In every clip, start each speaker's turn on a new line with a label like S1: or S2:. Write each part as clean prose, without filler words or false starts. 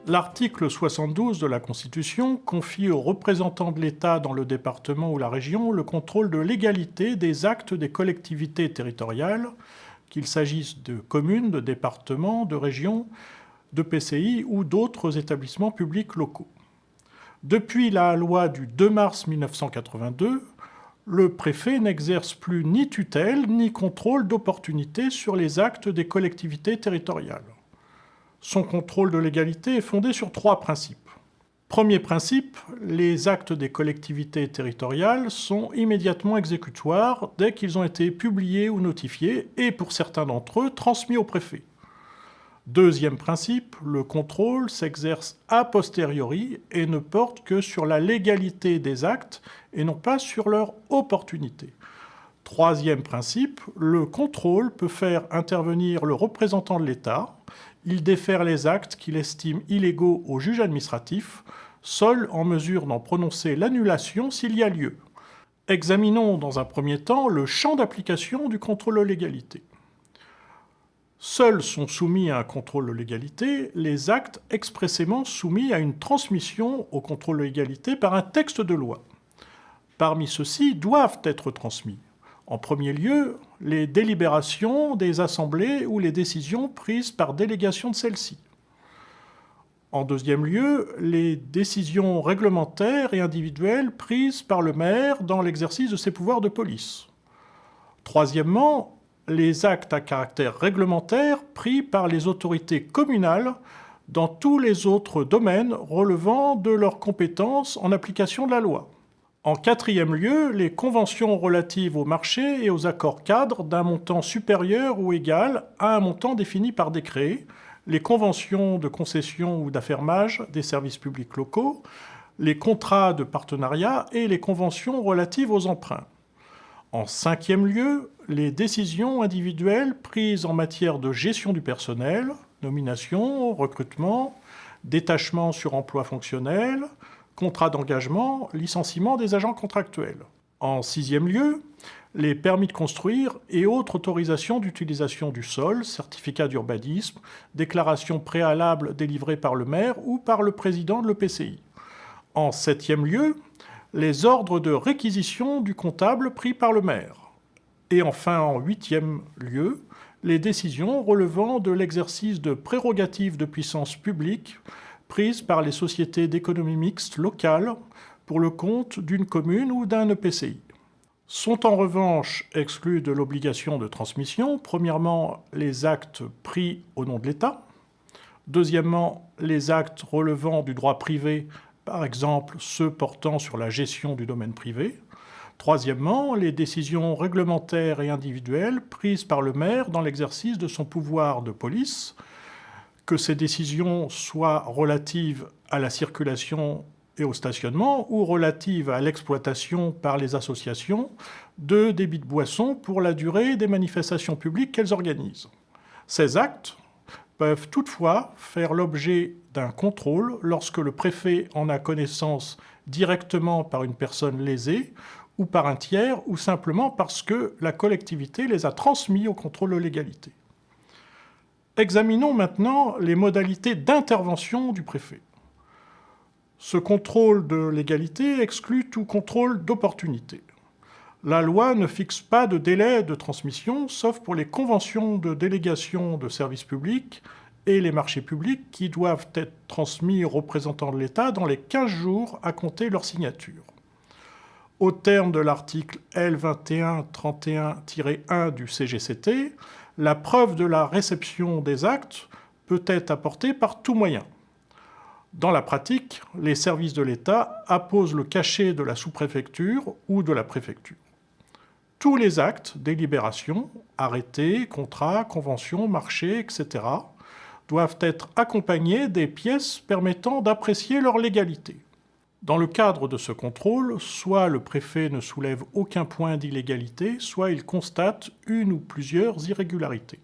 S1: L'article 72 de la Constitution confie aux représentants de l'État dans le département ou la région le contrôle de légalité des actes des collectivités territoriales, qu'il s'agisse de communes, de départements, de régions, de PCI ou d'autres établissements publics locaux. Depuis la loi du 2 mars 1982, le préfet n'exerce plus ni tutelle ni contrôle d'opportunité sur les actes des collectivités territoriales. Son contrôle de légalité est fondé sur 3 principes. Premier principe, les actes des collectivités territoriales sont immédiatement exécutoires dès qu'ils ont été publiés ou notifiés et, pour certains d'entre eux, transmis au préfet. Deuxième principe, le contrôle s'exerce a posteriori et ne porte que sur la légalité des actes et non pas sur leur opportunité. Troisième principe, le contrôle peut faire intervenir le représentant de l'État. Il défère les actes qu'il estime illégaux au juge administratif, seul en mesure d'en prononcer l'annulation s'il y a lieu. Examinons dans un premier temps le champ d'application du contrôle de légalité. Seuls sont soumis à un contrôle de légalité les actes expressément soumis à une transmission au contrôle de légalité par un texte de loi. Parmi ceux-ci doivent être transmis. En premier lieu, les délibérations des assemblées ou les décisions prises par délégation de celles-ci. En deuxième lieu, les décisions réglementaires et individuelles prises par le maire dans l'exercice de ses pouvoirs de police. Troisièmement, les actes à caractère réglementaire pris par les autorités communales dans tous les autres domaines relevant de leurs compétences en application de la loi. En quatrième lieu, les conventions relatives au marché et aux accords cadres d'un montant supérieur ou égal à un montant défini par décret, les conventions de concession ou d'affermage des services publics locaux, les contrats de partenariat et les conventions relatives aux emprunts. En cinquième lieu, les décisions individuelles prises en matière de gestion du personnel, nomination, recrutement, détachement sur emploi fonctionnel, contrat d'engagement, licenciement des agents contractuels. En sixième lieu, les permis de construire et autres autorisations d'utilisation du sol, certificats d'urbanisme, déclarations préalables délivrées par le maire ou par le président de l'EPCI. En septième lieu, les ordres de réquisition du comptable pris par le maire. Et enfin, en huitième lieu, les décisions relevant de l'exercice de prérogatives de puissance publique prises par les sociétés d'économie mixte locales pour le compte d'une commune ou d'un EPCI. Sont en revanche exclus de l'obligation de transmission, premièrement, les actes pris au nom de l'État, deuxièmement, les actes relevant du droit privé, par exemple ceux portant sur la gestion du domaine privé, troisièmement, les décisions réglementaires et individuelles prises par le maire dans l'exercice de son pouvoir de police, que ces décisions soient relatives à la circulation et au stationnement ou relatives à l'exploitation par les associations de débits de boissons pour la durée des manifestations publiques qu'elles organisent. Ces actes peuvent toutefois faire l'objet d'un contrôle lorsque le préfet en a connaissance directement par une personne lésée ou par un tiers ou simplement parce que la collectivité les a transmis au contrôle de légalité. Examinons maintenant les modalités d'intervention du préfet. Ce contrôle de légalité exclut tout contrôle d'opportunité. La loi ne fixe pas de délai de transmission, sauf pour les conventions de délégation de services publics et les marchés publics qui doivent être transmis aux représentants de l'État dans les 15 jours à compter leur signature. Au terme de l'article L2131-1 du CGCT, la preuve de la réception des actes peut être apportée par tout moyen. Dans la pratique, les services de l'État apposent le cachet de la sous-préfecture ou de la préfecture. Tous les actes, délibérations, arrêtés, contrats, conventions, marchés, etc., doivent être accompagnés des pièces permettant d'apprécier leur légalité. Dans le cadre de ce contrôle, soit le préfet ne soulève aucun point d'illégalité, soit il constate une ou plusieurs irrégularités.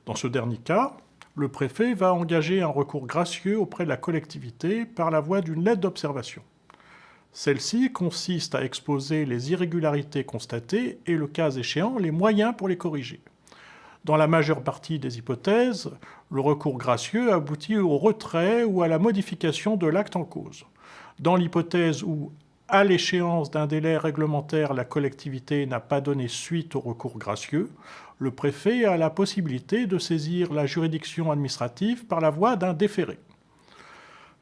S1: Dans ce dernier cas, le préfet va engager un recours gracieux auprès de la collectivité par la voie d'une lettre d'observation. Celle-ci consiste à exposer les irrégularités constatées et, le cas échéant, les moyens pour les corriger. Dans la majeure partie des hypothèses, le recours gracieux aboutit au retrait ou à la modification de l'acte en cause. Dans l'hypothèse où, à l'échéance d'un délai réglementaire, la collectivité n'a pas donné suite au recours gracieux, le préfet a la possibilité de saisir la juridiction administrative par la voie d'un déféré.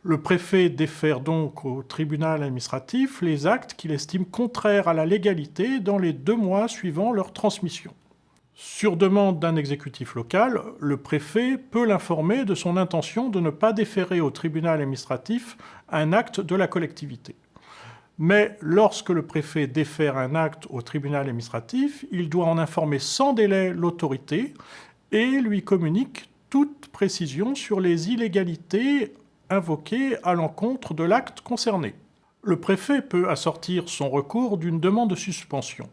S1: Le préfet défère donc au tribunal administratif les actes qu'il estime contraires à la légalité dans les 2 mois suivant leur transmission. Sur demande d'un exécutif local, le préfet peut l'informer de son intention de ne pas déférer au tribunal administratif un acte de la collectivité. Mais lorsque le préfet défère un acte au tribunal administratif, il doit en informer sans délai l'autorité et lui communique toute précision sur les illégalités invoquées à l'encontre de l'acte concerné. Le préfet peut assortir son recours d'une demande de suspension.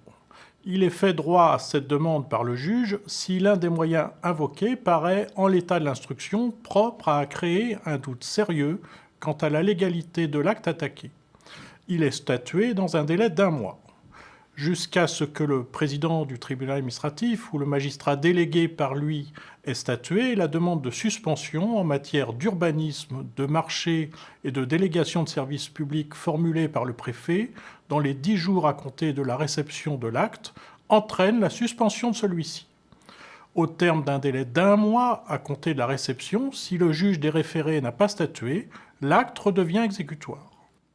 S1: Il est fait droit à cette demande par le juge si l'un des moyens invoqués paraît, en l'état de l'instruction, propre à créer un doute sérieux quant à la légalité de l'acte attaqué. Il est statué dans un délai d'1 mois. Jusqu'à ce que le président du tribunal administratif ou le magistrat délégué par lui ait statué, la demande de suspension en matière d'urbanisme, de marché et de délégation de services publics formulée par le préfet dans les 10 jours à compter de la réception de l'acte entraîne la suspension de celui-ci. Au terme d'un délai d'1 mois à compter de la réception, si le juge des référés n'a pas statué, l'acte redevient exécutoire.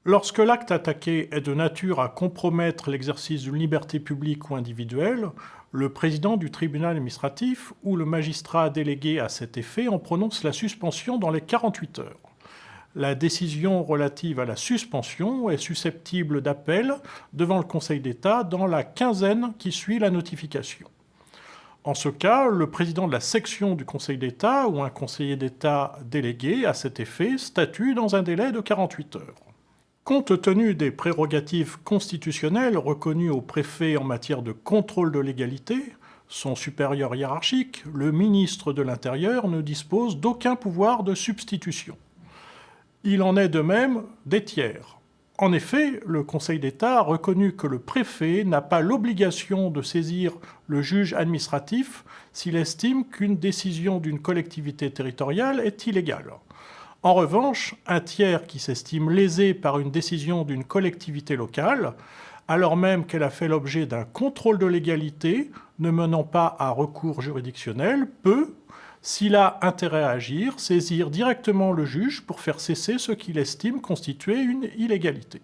S1: Lorsque l'acte attaqué est de nature à compromettre l'exercice d'une liberté publique ou individuelle, le président du tribunal administratif ou le magistrat délégué à cet effet en prononce la suspension dans les 48 heures. La décision relative à la suspension est susceptible d'appel devant le Conseil d'État dans la quinzaine qui suit la notification. En ce cas, le président de la section du Conseil d'État ou un conseiller d'État délégué à cet effet statue dans un délai de 48 heures. Compte tenu des prérogatives constitutionnelles reconnues au préfet en matière de contrôle de légalité, son supérieur hiérarchique, le ministre de l'Intérieur ne dispose d'aucun pouvoir de substitution. Il en est de même des tiers. En effet, le Conseil d'État a reconnu que le préfet n'a pas l'obligation de saisir le juge administratif s'il estime qu'une décision d'une collectivité territoriale est illégale. En revanche, un tiers qui s'estime lésé par une décision d'une collectivité locale, alors même qu'elle a fait l'objet d'un contrôle de légalité ne menant pas à recours juridictionnel, peut, s'il a intérêt à agir, saisir directement le juge pour faire cesser ce qu'il estime constituer une illégalité.